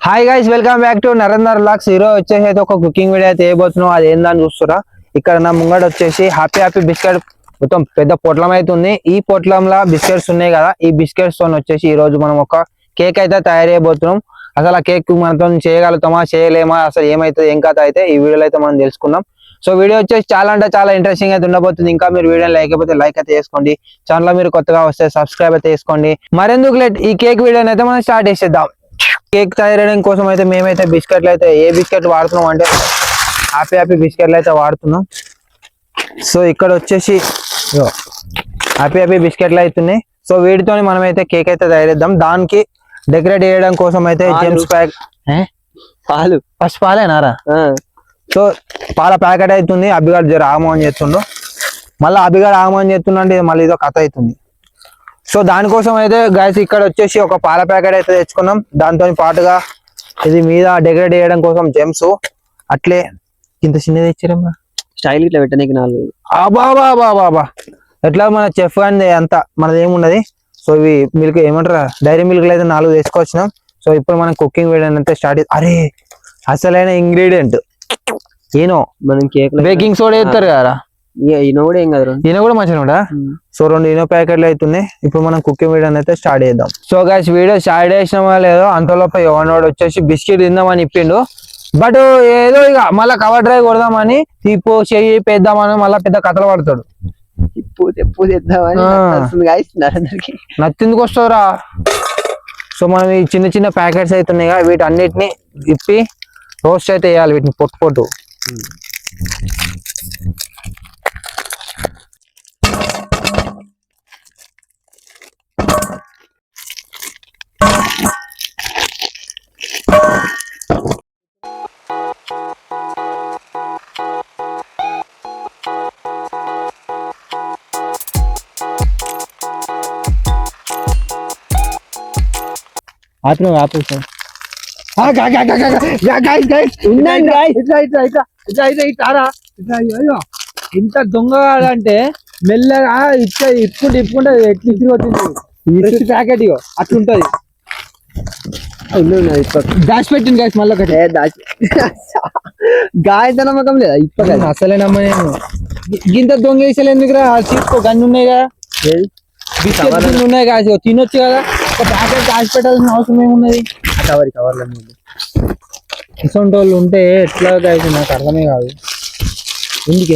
Hi guys, welcome back to Narender vlogs. Hero వచ్చేసి అయితే ఒక కుకింగ్ వీడియో అయితే వేయబోతున్నాం. అది ఏందని చూస్తురా. ఇక్కడ నా ముంగడ వచ్చేసి హ్యాపీ బిస్కెట్ మొత్తం పెద్ద పొట్లం అయితే ఉంది. ఈ పొట్లంలో బిస్కెట్స్ ఉన్నాయి కదా, ఈ బిస్కెట్స్ తో వచ్చేసి ఈ రోజు మనం ఒక కేక్ అయితే తయారు చేయబోతున్నాం. అసలు ఆ కేక్ మనతో చేయగలుగుతామా చేయలేమా, అసలు ఏమైతుంది ఏం కథ అయితే ఈ వీడియోలో అయితే మనం తెలుసుకుందాం. సో వీడియో వచ్చేసి చాలా అంటే చాలా ఇంట్రెస్టింగ్ అయితే ఉండబోతుంది. ఇంకా మీరు వీడియో లేకపోతే లైక్ అయితే చేసుకోండి, ఛానల్ మీరు కొత్తగా వస్తే సబ్స్క్రైబ్ అయితే చేసుకోండి. మరెందుకు లేట్, ఈ కేక్ వీడియోని అయితే మనం స్టార్ట్ చేసేద్దాం. కేక్ తయారు చేయడం కోసం అయితే మేమైతే బిస్కెట్లు అయితే ఏ బిస్కెట్ వాడుతున్నాం అంటే హ్యాపీ బిస్కెట్లు అయితే వాడుతున్నాం. సో ఇక్కడ వచ్చేసి హ్యాపీ బిస్కెట్లు అవుతున్నాయి. సో వీటితో మనమైతే కేక్ అయితే తయారు చేద్దాం. దానికి డెకరేట్ చేయడం కోసం అయితే జెమ్స్ ప్యాక్ పాలు ఫస్ట్ పాలేనారా. సో పాల ప్యాకెట్ అవుతుంది. అబ్బిగాడు జర ఆగమని చేస్తుండు, మళ్ళీ అబ్బిగాడు ఆగమని చేస్తుండ అంటే మళ్ళీ ఇదో కథ అవుతుంది. సో దానికోసం అయితే గైస్ ఇక్కడ వచ్చేసి ఒక పాల ప్యాకెట్ అయితే తెచ్చుకున్నాం. దాంతో పాటుగా ఇది మీద డెకరేట్ చేయడం కోసం జెమ్స్, అట్లే ఇంత చిన్నది ఇచ్చారమ్మా స్టైల్ ఇట్లా పెట్టడానికి 4 బాబా ఎట్లా మన చెఫ్ కానీ అంత మనది ఏమున్నది. సో ఇవి మిల్క్ ఏమంటారా, డైరీ మిల్క్ అయితే 4 తెచ్చుకొచ్చినాం. సో ఇప్పుడు మనం కుకింగ్ వీడియో అయితే స్టార్ట్. అరే అసలైన ఇంగ్రీడియంట్ ఈనో, మనం కేక్ బేకింగ్ సోడా వేస్తారు కదా, ఈయన కూడా ఏం కదా, ఈయన కూడా మంచిగా. సో 2 ఈనో ప్యాకెట్లు అవుతున్నాయి. ఇప్పుడు మనం కుకింగ్ వీడియో అయితే స్టార్ట్ చేద్దాం. సో గైస్ వీడియో స్టార్ట్ చేసినామా లేదో అంతలోపు ఎవరినోడు వచ్చేసి బిస్కెట్ తిందామని ఇప్పిండు. బట్ ఏదో ఇక మళ్ళీ కవర్ డ్రైవ్ కొడదామని తీపు చెయ్యి పెద్దామని మళ్ళీ పెద్ద కథలు పడతాడు. నచ్చిందుకు వస్తావురా. సో మనం ఈ చిన్న చిన్న ప్యాకెట్స్ అవుతున్నాయి కదా, వీటన్నిటిని ఇప్పి రోస్ట్ అయితే వేయాలి. వీటిని పొట్టు ఆపు సార్. ఇంత దొంగ అంటే మెల్లగా ఇప్పుకుంటే ఎట్లు ఇచ్చి ప్యాకెట్ అట్లుంటది. దాచి పెట్టింది గాయస్, మళ్ళీ ఒకటి గాయత నమ్మకం లేదా ఇప్పుడు అసలే నమ్మ. నేను ఇంత దొంగ వేసలే ఎందుకురా, తీసుకో గన్ను ఉన్నాయి కదా, బిస్కెట్ ఉన్నాయి కాదు, తినొచ్చు కదా. ఒక ప్యాకెట్ దాచి పెట్టాల్సిన అవసరం ఏమున్నది. కవర్లో ఇసొంటి వాళ్ళు ఉంటే ఎట్లా గాయస్ నాకు అర్థమే కాదు.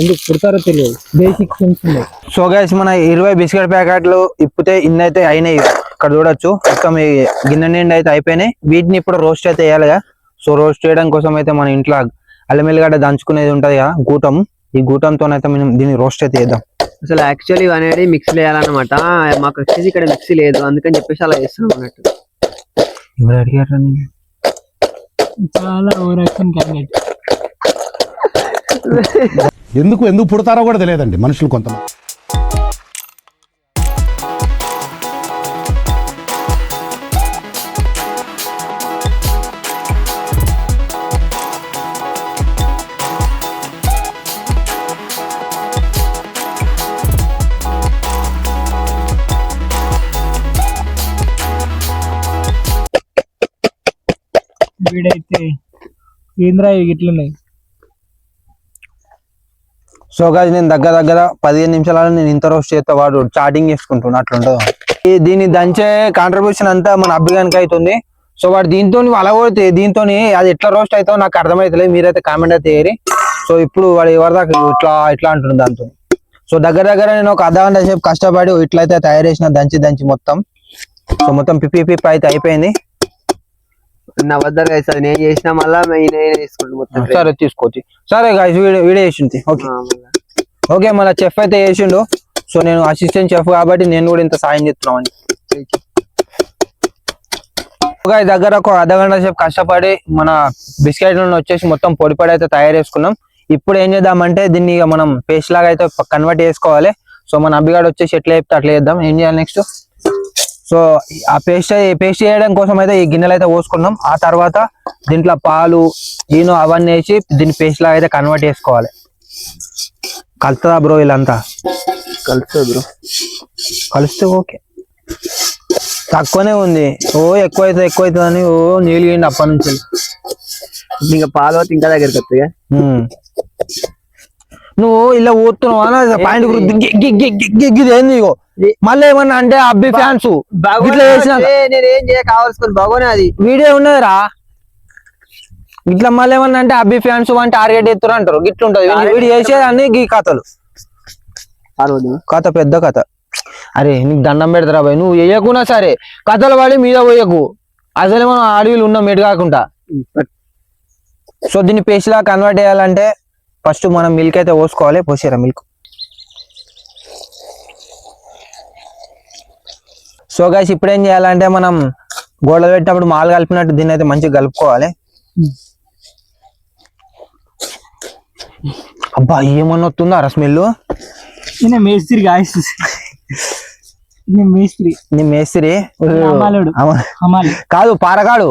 ఎందుకు పుడతారో తెలియదు, బేసిక్ సెన్స్ ఉన్నాయి. సో గైస్ మన 20 బిస్కెట్ ప్యాకెట్లు ఇప్పితే ఇన్ని అయితే అయినాయి. ఇక్కడ చూడొచ్చు మొత్తం ఈ గిన్నె నిండి అయితే అయిపోయినాయి. వీటిని ఇప్పుడు రోస్ట్ అయితే వేయాలిగా. సో రోస్ట్ చేయడం కోసం అయితే మన ఇంట్లో అల్లం ఎల్లిగడ్డ దంచుకునేది ఉంటది కదా, గూటం. ఈ గూటంతో అయితే మనం దీన్ని రోస్ట్ అయితే వేద్దాం. అసలు యాక్చువల్లీ అనేది మిక్సీ వేయాలన్నమాట. మాకు వచ్చేసి ఇక్కడ మిక్సీ లేదు, అందుకని చెప్పేసి అలా చేస్తున్నాం అన్నట్టు. ఎవరు అడిగారు? చాలా ఓవరాక్షన్ క్యాండిడేట్. ఎందుకు పుడతారో కూడా తెలియదండి మనుషులు కొంతమంది. వీడైతే ఏంద్రా ఇట్లున్నాయి. సో గాయస్ నేను దగ్గర 15 నిమిషాలలో నేను ఇంత రోస్ట్ చేస్తా, వాడు చాటింగ్ చేసుకుంటున్నా. అట్లుంటుంది. దీన్ని దంచే కాంట్రిబ్యూషన్ అంతా మన అబ్బిగానికి అవుతుంది. సో వాడు దీంతో అలగొడితే దీంతో అది ఎట్లా రోస్ట్ అవుతావు నాకు అర్థమవుతలేదు. మీరైతే కామెంట్ అయితే వేయరి. సో ఇప్పుడు వాడు ఎవరిదాకా ఇట్లా అంటుంది దాంతో. సో దగ్గర నేను ఒక అర్ధగంట సేపు కష్టపడి ఇట్లయితే తయారు చేసిన దంచి మొత్తం. సో మొత్తం పిప్పి అయితే అయిపోయింది. నవద్దరు గైస్, అది నేను చేసిన మళ్ళీ తీసుకుంటాను మొత్తం. సరే తీసుకోవచ్చు. సరే గాయస్ వీడియో చేసింది. ఓకే మళ్ళీ చెఫ్ అయితే చేసిండు. సో నేను అసిస్టెంట్ చెఫ్ కాబట్టి నేను కూడా ఇంత సాయం చేస్తున్నామని. దగ్గర ఒక అర్ధగంట సేపు కష్టపడి మన బిస్కెట్లను వచ్చేసి మొత్తం పొడి అయితే తయారు చేసుకున్నాం. ఇప్పుడు ఏం చేద్దామంటే దీన్ని మనం పేస్ట్ లాగా అయితే కన్వర్ట్ చేసుకోవాలి. సో మన అబ్బిగాడు వచ్చేసి ఎట్లా చెప్తే అట్లా చేద్దాం. ఏం చేయాలి నెక్స్ట్? సో ఆ పేస్ట్ చేయడం కోసం అయితే ఈ గిన్నెలు అయితే పోసుకున్నాం. ఆ తర్వాత దీంట్లో పాలు ఈనో అవన్నీ వేసి దీన్ని పేస్ట్ లాగా అయితే కన్వర్ట్ చేసుకోవాలి. కలుస్తుందా బ్రో? ఇలా అంతా కలుస్తుంది బ్రో, కలిస్తే ఓకే. తక్కువనే ఉంది. ఎక్కువైతుంది అని ఓ నీళ్ళు గండి అప్పటి నుంచి. ఇంకా పాలు పోతే ఇంకా దగ్గరికి వస్తాయి. నువ్వు ఇలా ఊతున్నావు పాయింట్ ఏంది ఇగో మళ్ళీ ఏమన్నా అంటే అబ్బి ఫ్యాన్స్ ఇట్లా చేసిన నేనేం చేయ కావాల్సుకుని బాగోనే అది వీడియో ఉన్నదిరా. ఇట్లా మళ్ళీ ఏమన్నా అంటే అబ్బి ఫ్యాన్స్ అని టార్గెట్ ఎత్తురు అంటారు. గిట్ల ఉంటది వీడు చేసేదాన్ని గీ కథలు. కథ పెద్ద కథ. అరే నీకు దండం పెడతారా బాయ్, నువ్వు వేయకున్నా సరే కథలు పడి మీద పోయకు. అసలే మనం అడవిలు ఉన్నాం ఎటు కాకుండా. సో దీన్ని పేస్ట్ లా కన్వర్ట్ చేయాలంటే ఫస్ట్ మనం మిల్క్ అయితే పోసుకోవాలి. పోసారా మిల్క్. సో గైస్ ఇప్పుడు ఏం చేయాలంటే మనం గోడలు పెట్టినప్పుడు మాలు కలిపినట్టు దీన్ని అయితే మంచిగా కలుపుకోవాలి. అబ్బా ఏమన్నా వస్తుందా స్మెల్? మేస్త్రి గాయస్, నీ మేస్త్రి కాదు పారగాడు.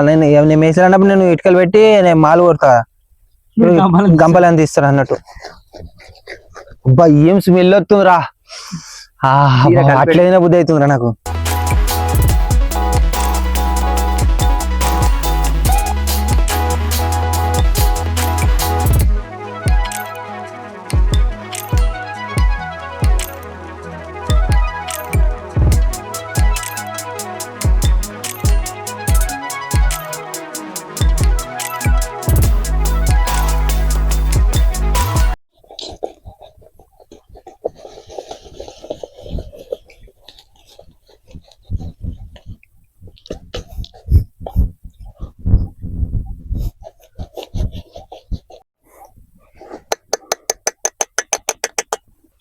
నేను మేస్త్రి అన్నప్పుడు నేను ఇటుకలు పెట్టి నేను మాలు కొడతా, గంపలు అని తీస్తాను అన్నట్టు. అబ్బా ఏం స్మెల్ వస్తుందిరా. అట్లయినా బుద్ధి అవుతుందిరా నాకు.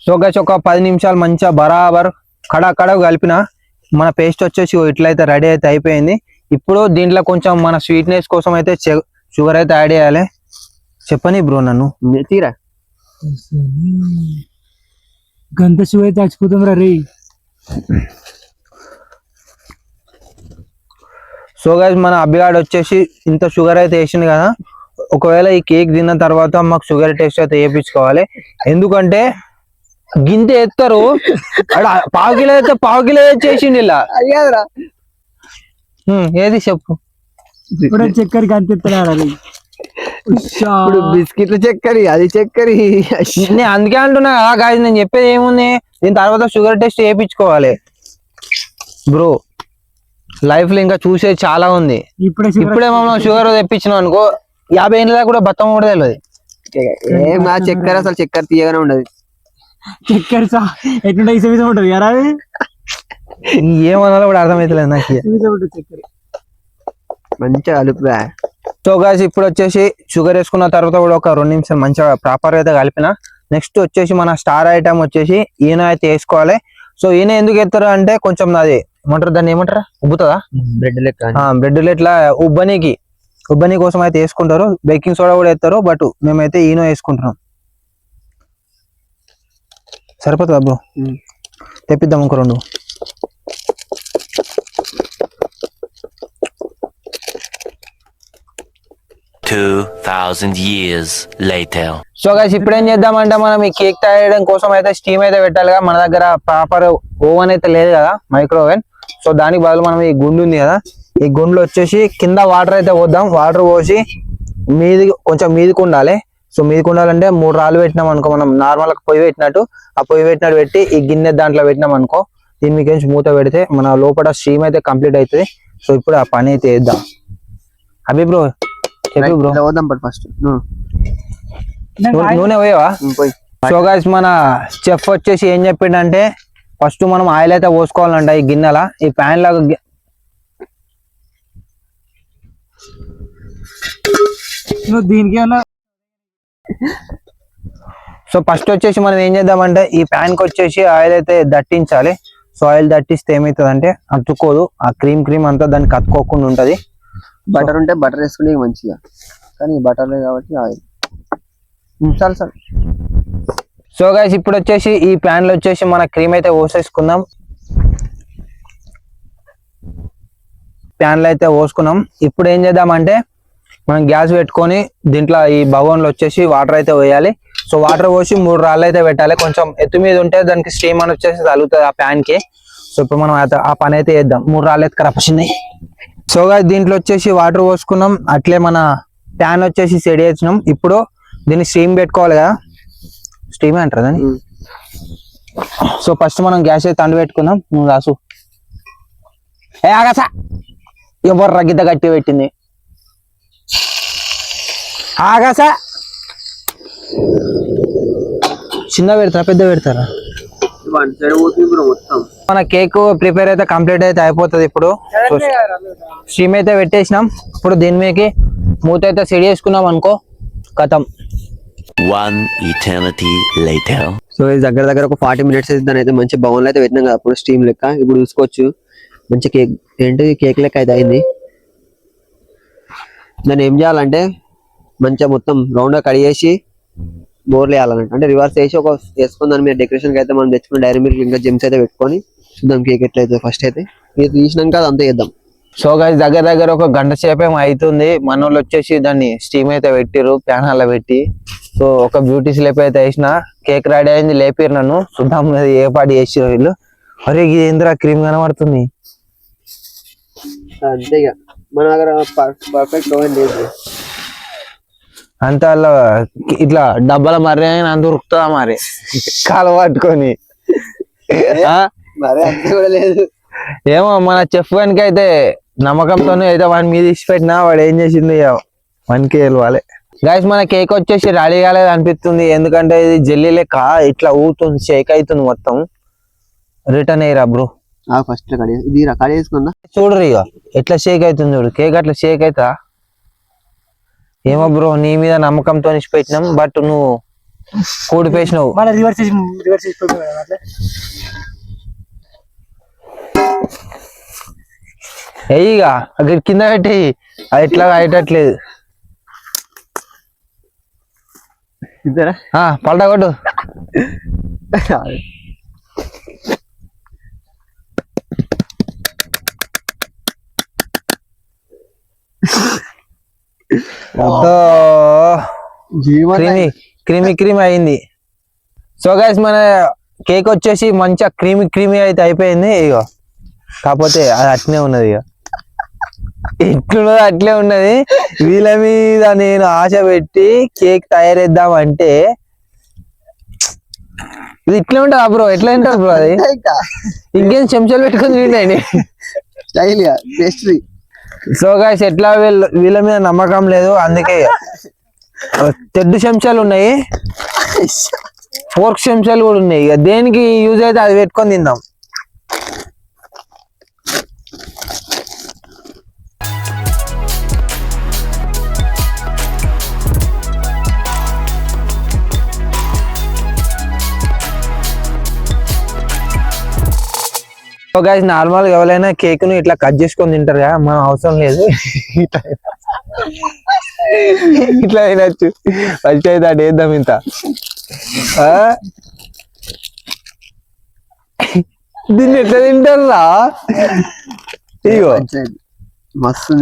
సో గైస్ ఒక 10 నిమిషాలు మంచిగా బరాబర్ కడగ కలిపిన మన పేస్ట్ వచ్చేసి ఇట్లయితే రెడీ అయితే అయిపోయింది. ఇప్పుడు దీంట్లో కొంచెం మన స్వీట్నెస్ కోసం అయితే షుగర్ అయితే యాడ్ చేయాలి. చెప్పని బ్రో నన్ను తీరా గంత షుగర్ అయితే చచ్చిపోతాం రే. సో గైస్ మన అబ్బిగాడు వచ్చేసి ఇంత షుగర్ అయితే వేసింది కదా. ఒకవేళ ఈ కేక్ తిన్న తర్వాత మాకు షుగర్ టేస్ట్ అయితే వేయించుకోవాలి. ఎందుకంటే గింత ఎత్తారు పావు కిలో అయితే పావు కిలో చేసిండు ఇలా. ఏది చెప్పు. చక్కెర కనిపిస్తున్నాడు బిస్కెట్ల చక్కెర, అది చక్కెర. నేను అందుకే అంటున్నా కదా గాయస్, నేను చెప్పేది ఏముంది, దీని తర్వాత షుగర్ టెస్ట్ వేయించుకోవాలి బ్రో. లైఫ్ లో ఇంకా చూసేది చాలా ఉంది. ఇప్పుడే మనం షుగర్ తెప్పించినాం అనుకో 50 ఏళ్ళ దాకా కూడా బతం కూడా తెలియదు. మా చక్కెర అసలు చక్కెర తీయగానే ఉండదు. చక్కెర ఎట్లుంటే ఇసమిసం ఉంటది కదా, ఏమన్నా కూడా అర్థమైతలేదు నాకు. మంచిగా కలుపుదా. సో గాయ్స్ ఇప్పుడు వచ్చేసి షుగర్ వేసుకున్న తర్వాత కూడా ఒక 2 నిమిషాలు మంచిగా ప్రాపర్ అయితే కలిపిన. నెక్స్ట్ వచ్చేసి మన స్టార్ ఐటమ్ వచ్చేసి ఈయన అయితే వేసుకోవాలి. సో ఈయన ఎందుకు ఎత్తారు అంటే కొంచెం నాది ఏమంటారు, దాన్ని ఏమంటారా, ఉబ్బుతుందా, బ్రెడ్ లెక్క. బ్రెడ్ ఇట్లా ఉబ్బని కోసం అయితే వేసుకుంటారు. బేకింగ్ సోడా కూడా వేస్తారు, బట్ మేమైతే ఈనో వేసుకుంటున్నాం. సరిపోతుందా బ్రో? తెప్పిద్దాం ఇంకో 2. సో గైస్ ఇప్పుడు ఏం చేద్దామంటే మనం ఈ కేక్ తయారు చేయడం కోసం అయితే స్టీమ్ అయితే పెట్టాలిగా. మన దగ్గర ప్రాపర్ ఓవెన్ అయితే లేదు కదా, మైక్రోవేవ్. సో దానికి బదులు మనం ఈ గుండు ఉంది కదా, ఈ గుండులో వచ్చేసి కింద వాటర్ అయితే పోద్దాం. వాటర్ పోసి కొంచెం మీదికి ఉండాలి. సో మీదికి ఉండాలంటే 3 రాళ్ళు పెట్టినాం అనుకో, మనం నార్మల్ పొయ్యి పెట్టినట్టు ఆ పొయ్యి పెట్టినట్టు పెట్టి ఈ గిన్నె దాంట్లో పెట్టినాం అనుకో, దీని మీకు మూత పెడితే మన లోపల స్టీమ్ అయితే కంప్లీట్ అవుతుంది. సో ఇప్పుడు ఆ పని అయితే వేద్దాం. అభి బ్రో చెప్పు బ్రో. ఫస్ట్ నూనె పోయావా? సో గైస్ మన చెఫ్ వచ్చేసి ఏం చెప్పిండంటే ఫస్ట్ మనం ఆయిల్ అయితే పోసుకోవాలంట ఈ గిన్నెల, ఈ ప్యాన్ లాగా. దీనికి సో ఫస్ట్ వచ్చేసి మనం ఏం చేద్దామంటే ఈ ప్యాన్ కి వచ్చేసి ఆయిల్ అయితే దట్టించాలి. సో ఆయిల్ దట్టిస్తే ఏమవుతుంది అంటే అతుక్కోదు, ఆ క్రీమ్ అంతా దానికి అతుక్కోకుండా ఉంటది. బటర్ ఉంటే బటర్ వేసుకునే మంచిగా, కానీ బటర్ లేదు కాబట్టి ఆయిల్ చాలు సార్. సో గైస్ ఇప్పుడు వచ్చేసి ఈ ప్యాన్ లో వచ్చేసి మన క్రీమ్ అయితే పోసేసుకుందాం. ప్యాన్ లో అయితే పోసుకున్నాం. ఇప్పుడు ఏం చేద్దామంటే మనం గ్యాస్ పెట్టుకొని దీంట్లో ఈ బగోన్లో వచ్చేసి వాటర్ అయితే వేయాలి. సో వాటర్ పోసి 3 రాళ్ళు అయితే పెట్టాలి. కొంచెం ఎత్తు మీద ఉంటే దానికి స్టీమ్ అని వచ్చేసి తగులుతుంది ఆ ప్యాన్ కి. సో ఇప్పుడు మనం ఆ పని అయితే చేద్దాం. 3 రాళ్ళు ఎత్తుకరపచ్చినాయి. సో guys, దీంట్లో వచ్చేసి వాటర్ పోసుకున్నాం, అట్లే మన ప్యాన్ వచ్చేసి సెట్ చేసినాం. ఇప్పుడు దీన్ని స్టీమ్ పెట్టుకోవాలి కదా, స్టీమ్ అంటారు దాన్ని. సో ఫస్ట్ మనం గ్యాస్ అయితే అండు పెట్టుకుందాం. నువ్వు రాసు ఆగసా ఎవరు రగ్గిద్ద గట్టి పెట్టింది ఆగసా. చిన్న పెడతారా పెద్ద పెడతారా? మొత్తం మన కేక్ ప్రిపేర్ అయితే కంప్లీట్ అయితే అయిపోతుంది. ఇప్పుడు స్టీమ్ అయితే పెట్టేసినాం. ఇప్పుడు దీని మీదకి మూత అయితే సెట్ చేసుకున్నాం అనుకో, కథం. One eternity later. సో ఇది దగ్గర దగ్గర ఒక 40 minutes అయితే దాని అయితే మంచి బౌల్ అయితే పెట్టినాం కదా అప్పుడు స్టీమ్ లెక్క. ఇప్పుడు చూసుకోవచ్చు మంచి కేక్ ఏంటి కేక్ లెక్క అయితే అయింది. దాన్ని ఏం చేయాలంటే మంచిగా మొత్తం రౌండ్ గా కడిగేసి బోర్లు వేయాలన్నట్టు, అంటే రివర్స్ వేసి ఒక వేసుకుని దాని మీద డెకరేషన్ అయితే మనం తెచ్చుకుని డైరీ మిల్క్ ఇంకా జెమ్స్ అయితే పెట్టుకొని చూద్దాం కేక్ ఎట్లయితే. ఫస్ట్ అయితే ఇది తీసినాక అదంతా చేద్దాం. సో గైస్, దగ్గర దగ్గర ఒక గంట సేపు ఏమో అవుతుంది. మన వాళ్ళు వచ్చేసి దాన్ని స్టీమ్ అయితే పెట్టిరు ప్యాన్ అలా పెట్టి. సో ఒక బ్యూటీ స్లిప్ అయితే వేసిన, కేక్ రెడీ అయింది. లేపారు నన్ను, చూద్దాం ఏ పాటి చేసిరు వీళ్ళు. అరే ఇది ఏందిరా క్రీమ్ కనబడుతుంది. అంతే ఇక మన దగ్గర పర్ఫెక్ట్ ఓవెన్ లేదు. అంత అలా ఇట్లా డబ్బాల మర్రి అయినా అంత ఉరుకుతుందా మరి కాలు పట్టుకొని. మరి అంతే కూడా లేదు. ఏమో మన చెఫ్ గానికి అయితే నమ్మకంతోనే అయితే వాడి మీద ఇచ్చి పెట్టినా వాడు ఏం చేసింది వానికి వెళ్ళాలి. గైస్, మన కేక్ వచ్చేసి రెడీ కాలేదు అనిపిస్తుంది, ఎందుకంటే ఇది జెల్లీ లెక్క ఇట్లా ఊతుంది, షేక్ అవుతుంది మొత్తం. Return అయ్యిరా bro. ఫస్ట్ ఇది కడి చేసుకుందా చూడరు ఇక ఎట్లా షేక్ అవుతుంది చూడు. కేక్ అట్లా షేక్ అవుతా. ఏమో బ్రో, నీ మీద నమ్మకంతో పెట్టినాం, బట్ నువ్వు కూడిపేసినావు. ఎయ్యిగా అక్కడ కింద పెట్టి అది ఎట్లా అయ్యేటట్లేదు. పల్టా కొట్టు. క్రీమీ క్రీమీ క్రీమీ అయింది. సో గైస్, మన కేక్ వచ్చేసి మంచిగా క్రీమీ క్రీమీ అయితే అయిపోయింది. ఇక కాకపోతే అది అట్లే ఉన్నది, ఇక ఎట్లున్నదో అట్లే ఉన్నది. వీళ్ళ మీద నేను ఆశ పెట్టి కేక్ తయారేద్దాం అంటే ఇది ఇట్లా ఉంటుందా బ్రో? ఎట్లా ఉంటారు బ్రో అది? ఇంకేం చెంచాలు పెట్టుకుని తిండి. సో గైస్, ఎట్లా వీళ్ళ మీద నమ్మకం లేదు, అందుకే తెడ్డు చెంచాలు ఉన్నాయి, ఫోర్క్ చెంచాలు కూడా ఉన్నాయి. ఇక దేనికి యూజ్ అయితే అది పెట్టుకొని తిందాం. సో గైస్, నార్మల్ గా ఎవరైనా కేక్ ను ఇట్లా కట్ చేసుకొని తింటారు కదా, మనం అవసరం లేదు, ఇట్లా తినచ్చు. ఫస్ట్ అయితే అది వేద్దాం ఇంత. దీన్ని ఎట్లా తింటారా? ఇగో మస్తు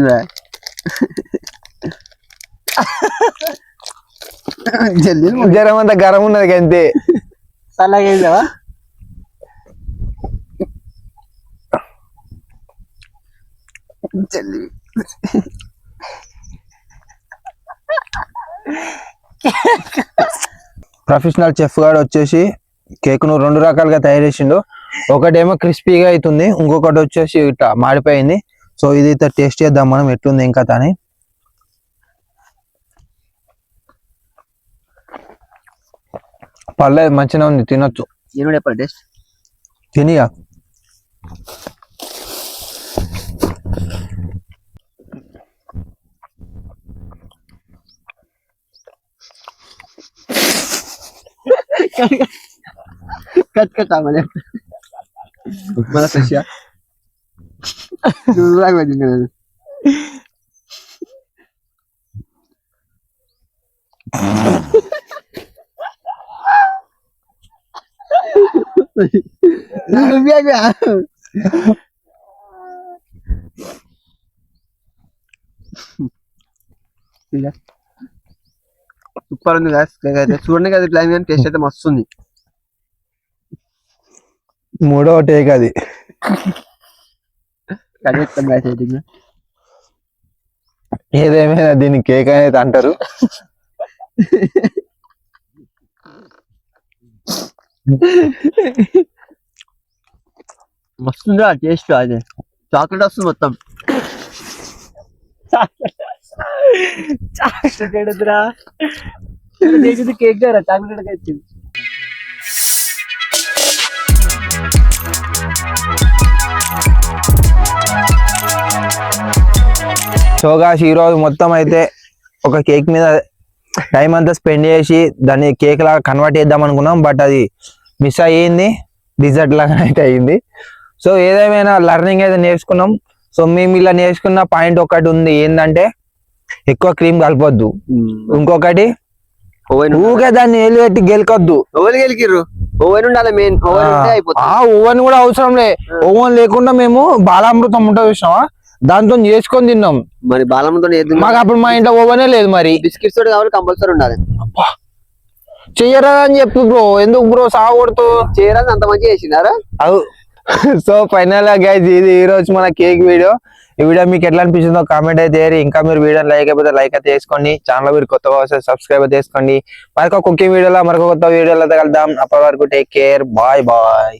జ్వరం అంతా గరం ఉన్నది అంతే. చల్లగా ప్రొఫెషనల్ చెఫ్ గాడు వచ్చేసి కేక్ ను 2 రకాలుగా తయారు చేసిండు. ఒకటేమో క్రిస్పీగా అవుతుంది, ఇంకొకటి వచ్చేసి ఇట్లా మాడిపోయింది. సో ఇది టేస్ట్ చేద్దాం మనం ఎట్లుంది ఇంకా అని. పర్లేదు, మంచిగా ఉంది, తినొచ్చు. తినియా కట్ కట్ ఆమె మన ఫ్రెష్ సూపర్ ఉంది గాయ్స్. అయితే చూడండి కదా ప్లాన్ కానీ టేస్ట్ అయితే మస్తు ఉంది. 3వ టేక్ అది. ఏదేమైనా దీన్ని కేక్ అనేది అంటారు. మస్తుందా టేస్ట్ అదే చాక్లెట్ వస్తుంది మొత్తం. కేక్ కదా చాక్లెట్ వచ్చింది. సో గాయ్స్ ఈ రోజు మొత్తం అయితే ఒక కేక్ మీద టైం అంతా స్పెండ్ చేసి దాన్ని కేక్ లాగా కన్వర్ట్ చేద్దాం అనుకున్నాం. బట్ అది మిస్ అయ్యింది, డిజర్ట్ లాగా అయితే అయ్యింది. సో ఏదేమైనా లెర్నింగ్ అయితే నేర్చుకున్నాం. సో మేము ఇలా నేర్చుకున్న పాయింట్ ఒకటి ఉంది, ఏంటంటే ఎక్కువ క్రీమ్ కలపొద్దు. ఇంకొకటి ఊకే దాన్ని ఏలు పెట్టి గెలకొద్దు. ఓవెన్ గెలికిర్రు, ఓవెన్ ఉండాలి మెయిన్. ఓవెన్ ఉంటే అయిపోతుంది. ఓవెన్ కూడా అవసరం లే. ఓవెన్ లేకుండా మేము బాలామృతం ఉంటుంది చూసినావా, దాంతో చేసుకొని తిన్నాం. మరి బాలంతో మాకు అప్పుడు మా ఇంట్లో ఓవెనే లేదు. మరి బిస్కెట్స్ తోటి కాబట్టి కంపల్సరీ ఉండాలి. చెయ్యరా అని చెప్పు బ్రో, ఎందుకు బ్రో సాగొడుతూ చేయరాదు, అంత మంచిగా చేసినారా? సో ఫైనల్ గా గైస్ ఇది ఈ రోజు మన కేక్ వీడియో. ఈ వీడియో మీకు ఎట్లా అనిపించిందో కామెంట్ అయితే చేయరు. ఇంకా మీరు వీడియో లైక్ అయిపోతే లైక్ అయితే చేసుకోండి. ఛానల్ మీరు కొత్తగా వస్తే సబ్స్క్రైబ్ అయితే చేసుకోండి. మరొక కుకింగ్ వీడియోలో మరొక కొత్త వీడియోలో కలుద్దాం. అప్పటి వరకు టేక్ కేర్, బాయ్ బాయ్.